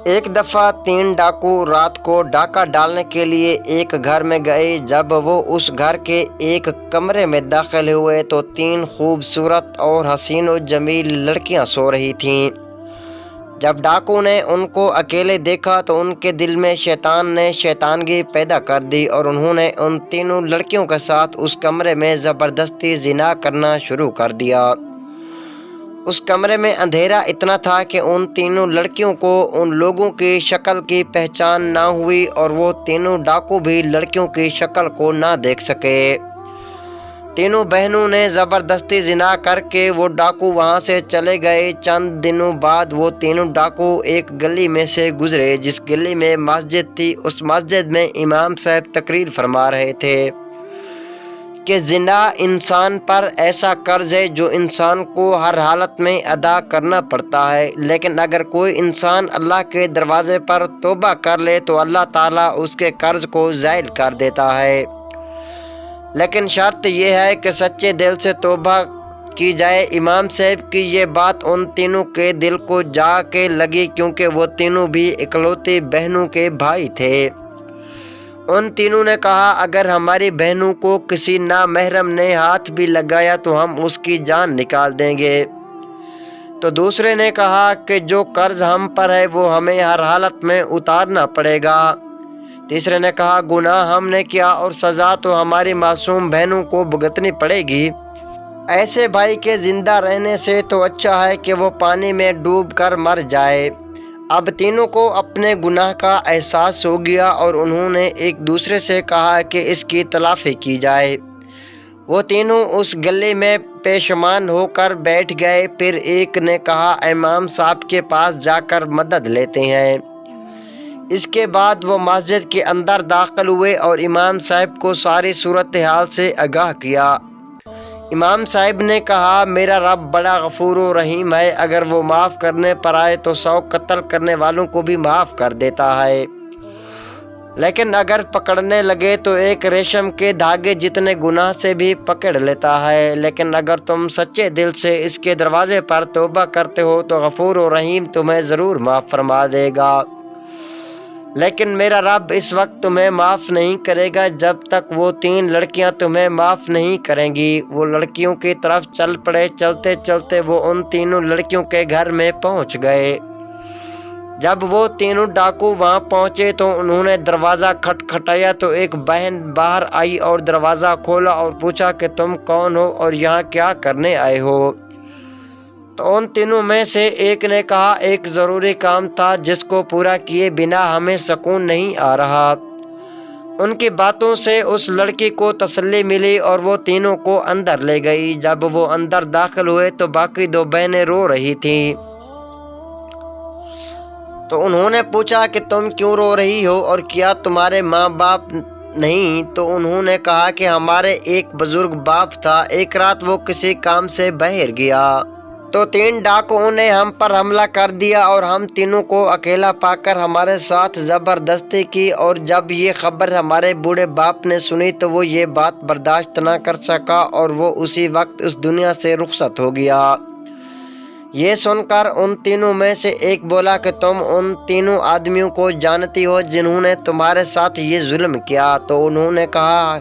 ایک دفعہ 3 ڈاکو رات کو ڈاکہ ڈالنے کے لیے ایک گھر میں گئے۔ جب وہ اس گھر کے ایک کمرے میں داخل ہوئے تو 3 خوبصورت اور حسین و جمیل لڑکیاں سو رہی تھیں۔ جب ڈاکو نے ان کو اکیلے دیکھا تو ان کے دل میں شیطان نے شیطانگی پیدا کر دی اور انہوں نے ان تینوں لڑکیوں کے ساتھ اس کمرے میں زبردستی زنا کرنا شروع کر دیا۔ اس کمرے میں اندھیرا اتنا تھا کہ ان تینوں لڑکیوں کو ان لوگوں کی شکل کی پہچان نہ ہوئی اور وہ تینوں ڈاکو بھی لڑکیوں کی شکل کو نہ دیکھ سکے۔ تینوں بہنوں نے زبردستی زنا کر کے وہ ڈاکو وہاں سے چلے گئے۔ چند دنوں بعد وہ تینوں ڈاکو ایک گلی میں سے گزرے جس گلی میں مسجد تھی۔ اس مسجد میں امام صاحب تقریر فرما رہے تھے کہ زنا انسان پر ایسا قرض ہے جو انسان کو ہر حالت میں ادا کرنا پڑتا ہے، لیکن اگر کوئی انسان اللہ کے دروازے پر توبہ کر لے تو اللہ تعالیٰ اس کے قرض کو زائل کر دیتا ہے، لیکن شرط یہ ہے کہ سچے دل سے توبہ کی جائے۔ امام صاحب کی یہ بات ان تینوں کے دل کو جا کے لگی کیونکہ وہ تینوں بھی اکلوتی بہنوں کے بھائی تھے۔ ان تینوں نے کہا اگر ہماری بہنوں کو کسی نامحرم نے ہاتھ بھی لگایا تو ہم اس کی جان نکال دیں گے۔ تو دوسرے نے کہا کہ جو قرض ہم پر ہے وہ ہمیں ہر حالت میں اتارنا پڑے گا۔ تیسرے نے کہا گناہ ہم نے کیا اور سزا تو ہماری معصوم بہنوں کو بھگتنی پڑے گی۔ ایسے بھائی کے زندہ رہنے سے تو اچھا ہے کہ وہ پانی میں ڈوب کر مر جائے۔ اب تینوں کو اپنے گناہ کا احساس ہو گیا اور انہوں نے ایک دوسرے سے کہا کہ اس کی تلافی کی جائے۔ وہ تینوں اس گلی میں پیشمان ہو کر بیٹھ گئے۔ پھر ایک نے کہا امام صاحب کے پاس جا کر مدد لیتے ہیں۔ اس کے بعد وہ مسجد کے اندر داخل ہوئے اور امام صاحب کو ساری صورتحال سے آگاہ کیا۔ امام صاحب نے کہا میرا رب بڑا غفور و رحیم ہے، اگر وہ معاف کرنے پر آئے تو 100 قتل کرنے والوں کو بھی معاف کر دیتا ہے، لیکن اگر پکڑنے لگے تو ایک ریشم کے دھاگے جتنے گناہ سے بھی پکڑ لیتا ہے، لیکن اگر تم سچے دل سے اس کے دروازے پر توبہ کرتے ہو تو غفور و رحیم تمہیں ضرور معاف فرما دے گا، لیکن میرا رب اس وقت تمہیں معاف نہیں کرے گا جب تک وہ 3 لڑکیاں تمہیں معاف نہیں کریں گی۔ وہ لڑکیوں کی طرف چل پڑے۔ چلتے چلتے وہ ان تینوں لڑکیوں کے گھر میں پہنچ گئے۔ جب وہ تینوں ڈاکو وہاں پہنچے تو انہوں نے دروازہ کھٹکھٹایا تو ایک بہن باہر آئی اور دروازہ کھولا اور پوچھا کہ تم کون ہو اور یہاں کیا کرنے آئے ہو؟ تو ان تینوں میں سے ایک نے کہا ایک ضروری کام تھا جس کو پورا کیے بنا ہمیں سکون نہیں آ رہا۔ ان کی باتوں سے اس لڑکی کو تسلی ملی اور وہ تینوں کو اندر لے گئی۔ جب وہ اندر داخل ہوئے تو باقی 2 بہنیں رو رہی تھیں۔ تو انہوں نے پوچھا کہ تم کیوں رو رہی ہو اور کیا تمہارے ماں باپ نہیں؟ تو انہوں نے کہا کہ ہمارے ایک بزرگ باپ تھا، ایک رات وہ کسی کام سے باہر گیا تو 3 ڈاکوؤں نے ہم پر حملہ کر دیا اور ہم تینوں کو اکیلا پا کر ہمارے ساتھ زبردستی کی، اور جب یہ خبر ہمارے بوڑھے باپ نے سنی تو وہ یہ بات برداشت نہ کر سکا اور وہ اسی وقت اس دنیا سے رخصت ہو گیا۔ یہ سن کر ان تینوں میں سے ایک بولا کہ تم ان تینوں آدمیوں کو جانتی ہو جنہوں نے تمہارے ساتھ یہ ظلم کیا؟ تو انہوں نے کہا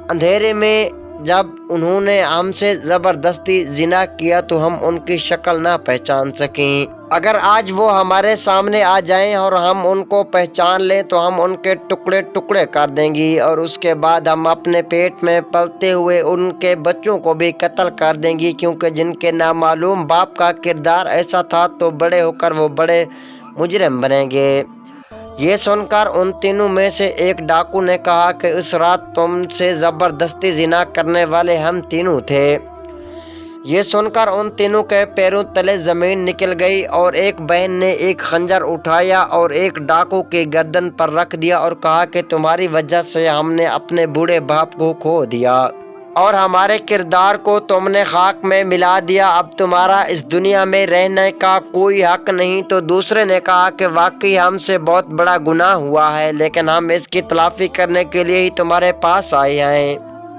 اندھیرے میں جب انہوں نے ہم سے زبردستی زنا کیا تو ہم ان کی شکل نہ پہچان سکیں، اگر آج وہ ہمارے سامنے آ جائیں اور ہم ان کو پہچان لیں تو ہم ان کے ٹکڑے ٹکڑے کر دیں گی، اور اس کے بعد ہم اپنے پیٹ میں پلتے ہوئے ان کے بچوں کو بھی قتل کر دیں گی، کیونکہ جن کے نامعلوم باپ کا کردار ایسا تھا تو بڑے ہو کر وہ بڑے مجرم بنیں گے۔ یہ سن کر ان تینوں میں سے ایک ڈاکو نے کہا کہ اس رات تم سے زبردستی زنا کرنے والے ہم تینوں تھے۔ یہ سن کر ان تینوں کے پیروں تلے زمین نکل گئی اور ایک بہن نے ایک خنجر اٹھایا اور ایک ڈاکو کی گردن پر رکھ دیا اور کہا کہ تمہاری وجہ سے ہم نے اپنے بوڑھے باپ کو کھو دیا اور ہمارے کردار کو تم نے خاک میں ملا دیا، اب تمہارا اس دنیا میں رہنے کا کوئی حق نہیں۔ تو دوسرے نے کہا کہ واقعی ہم سے بہت بڑا گناہ ہوا ہے، لیکن ہم اس کی تلافی کرنے کے لیے ہی تمہارے پاس آئے ہیں۔